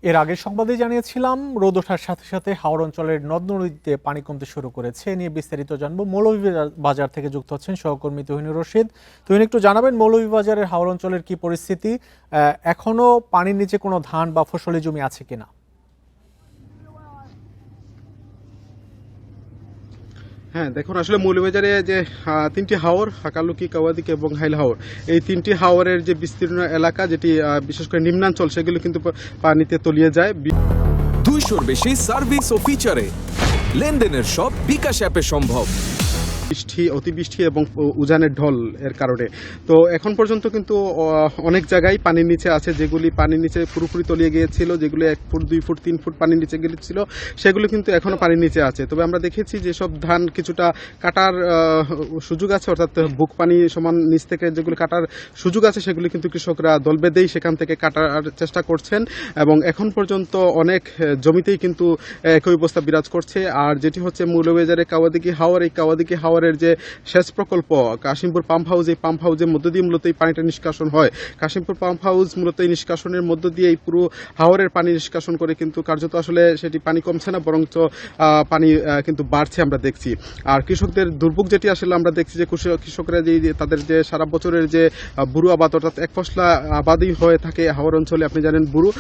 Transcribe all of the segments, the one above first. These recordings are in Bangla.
এর আগের সংবাদে জানিয়েছিলাম রোদ ওঠার সাথে সাথে হাওড় অঞ্চলের নদ নদীতে পানি কমতে শুরু করেছে। এ নিয়ে বিস্তারিত জানবো। মৌলভীবাজার থেকে যুক্ত হচ্ছেন সহকর্মী তুহিনুর রশিদ। তুহিন, একটু জানাবেন মৌলভীবাজারের হাওড় অঞ্চলের কি পরিস্থিতি? এখনো পানির নিচে কোনো ধান বা ফসলি জমি আছে কিনা? হ্যাঁ, দেখুন আসলে মৌলভীবাজারে যে তিনটি হাওর, হাকালুকি, কাওয়াদিকে এবং হাইল হাওর, এই তিনটি হাওরের যে বিস্তীর্ণ এলাকা, যেটি বিশেষ করে নিম্নাঞ্চল, সেগুলো কিন্তু পানিতে তলিয়ে যায়। 200-র বেশি সার্ভিস ও ফিচারে লেনদেনের সব বিকাশ অ্যাপে সম্ভব। অতিবৃষ্টি এবং উজানের ঢল এর কারণে তো এখন পর্যন্ত কিন্তু অনেক জায়গায় পানির নিচে আছে, যেগুলি পানির নিচে পুরোপুরি তলিয়ে গিয়েছিল, যেগুলি 1 ফুট 2 ফুট 3 ফুট পানির নিচে গিয়েছিল, সেগুলো কিন্তু এখনো পানির নিচে আছে। তবে আমরা দেখেছি যেসব ধান কিছুটা কাটার সুযোগ আছে, অর্থাৎ বুক পানি সমান নিচ থেকে যেগুলি কাটার সুযোগ আছে, সেগুলি কিন্তু কৃষকরা দল বেঁধেই সেখান থেকে কাটার চেষ্টা করছেন এবং এখন পর্যন্ত অনেক জমিতেই কিন্তু একই অবস্থা বিরাজ করছে। আর যেটি হচ্ছে মৌলভীবাজারের কাওয়াদিকি হাওর, এই কাওয়াদিকি হাওরের যে সেচ প্রকল্প কাশিমপুর পাম্প হাউস, এই পাম্প হাউসের মধ্য দিয়ে মূলত এই পানিটা নিষ্কাশন হয়। কাশিমপুর পাম্প হাউস মূলত এই নিষ্কাশনের মধ্য দিয়ে এই পুরো হাওরের পানি নিষ্কাশন করে, কিন্তু কার্যত আসলে সেটি পানি কমছে না, বরঞ্চ পানি কিন্তু বাড়ছে আমরা দেখছি। আর কৃষকদের দুর্ভোগ যেটি আসলে আমরা দেখছি যে কৃষকরা যে তাদের যে সারা বছরের যে বুরু আবাদ, অর্থাৎ এক ফসলা আবাদই হয়ে থাকে হাওর অঞ্চলে, আপনি জানেন বুরু,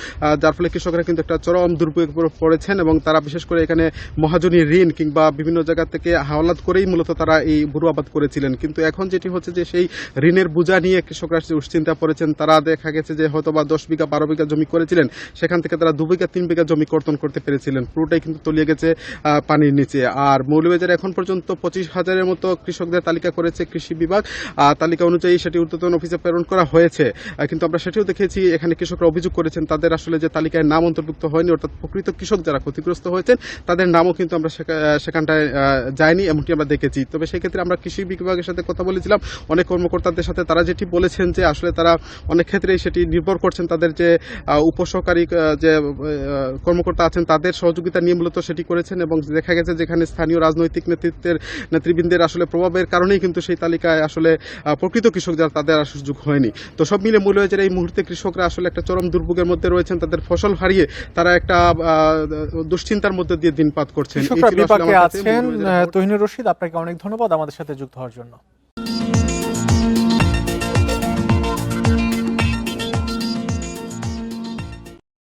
যার ফলে কৃষকরা কিন্তু একটা চরম দুর্ভোগে পড়েছেন এবং তারা বিশেষ করে এখানে মহাজনী ঋণ কিংবা বিভিন্ন জায়গা থেকে হাওলাত করেই মূলত তারা এই বুরু আবাদ করেছিলেন। কিন্তু এখন যেটি হচ্ছে যে সেই ঋণের বোঝা নিয়ে কৃষকরা দুশ্চিন্তা পড়েছেন। তারা দেখা গেছে যে হয়তো বা 10 বিঘা 12 বিঘা জমি করেছিলেন, সেখান থেকে তারা 2 বিঘা 3 বিঘা জমি কর্তন করতে পেরেছিলেন, পুরোটাই কিন্তু তলিয়ে গেছে পানির নিচে। আর মৌলভীবাজারে এখন পর্যন্ত 25,000-এর মতো কৃষকদের তালিকা করেছে কৃষি বিভাগ। তালিকা অনুযায়ী সেটি ঊর্ধ্বতন অফিসে প্রেরণ করা হয়েছে, কিন্তু আমরা সেটিও দেখেছি এখানে কৃষকরা অভিযোগ করেছেন তাদের আসলে যে তালিকায় নাম অন্তর্ভুক্ত হয়নি, অর্থাৎ প্রকৃত কৃষক যারা ক্ষতিগ্রস্ত হয়েছেন তাদের নামও কিন্তু আমরা সেখানটায় যায়নি, এমনটি আমরা দেখেছি। তবে সেই ক্ষেত্রে আমরা কৃষি বিভাগের সাথে কথা বলেছিলাম, অনেক কর্মকর্তাদের সাথে, তারা যেটি বলেছেন যে আসলে তারা অনেক ক্ষেত্রেই সেটি নির্ভর করছেন তাদের যে উপসহকারী যে কর্মকর্তা আছেন তাদের সহযোগিতা নিয়ে মূলত সেটি করেছেন এবং দেখা গেছে যেখানে স্থানীয় রাজনৈতিক নেতৃবৃন্দের আসলে প্রভাবের কারণেই কিন্তু সেই তালিকায় আসলে প্রকৃত কৃষক যারা তাদের সুযোগ হয়নি। তো সব মিলে মৌলভীবাজারে এই মুহূর্তে কৃষকরা আসলে একটা চরম দুর্ভোগের মধ্যে রয়েছেন, তাদের ফসল হারিয়ে তারা একটা দুশ্চিন্তার মধ্যে দিয়ে দিনপাত করছেন। তুহিনুর রশিদ, আপনাকে অনেক ধন্যবাদ আমাদের সাথে যুক্ত হওয়ার জন্য।